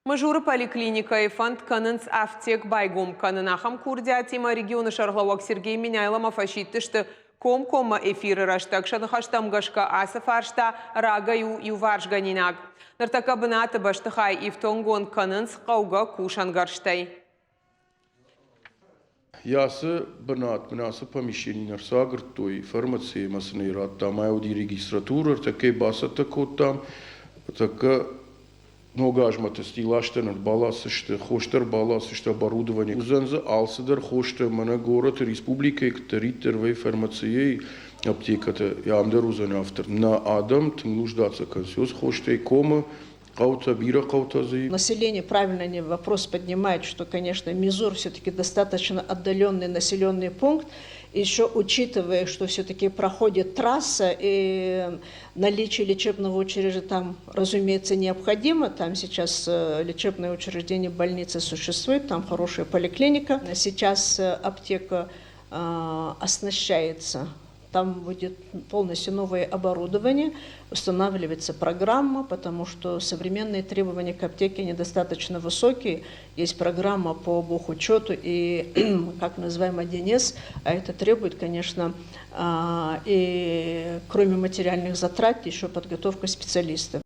Мажуры поликлиника и фонд Канынс Афтек Байгом Канынахам Курдя тема региона Шарлауак Сергей Меняйломов ощитты, что кома эфиры раштак шанахаштамгашка асафаршта рагаю и варшганинаг. Нартака бната баштахай и втонгон Канынс қауга кушангарштай. Ясы бнат мнасы помещение нарсагр той фармации масны рад там ауди регистратура такие басата код там така ногажмата стилаштен баласы что хоштер баласы что оборудование узенза алсидер хоштер мана город республика ктаритер вей фармацией аптеката ямдер узен автор на адам тем нуждаться консюс хоштей кома. Население правильно вопрос поднимает, что, конечно, Мизур все-таки достаточно отдаленный населенный пункт. Еще учитывая, что все-таки проходит трасса и наличие лечебного учреждения там, разумеется, необходимо. Там сейчас лечебное учреждение, больница существует, там хорошая поликлиника. Сейчас аптека оснащается. Там будет полностью новое оборудование, устанавливается программа, потому что современные требования к аптеке недостаточно высокие. Есть программа по бухучету и, как называемый ДНС, а это требует, конечно, и кроме материальных затрат, еще подготовка специалистов.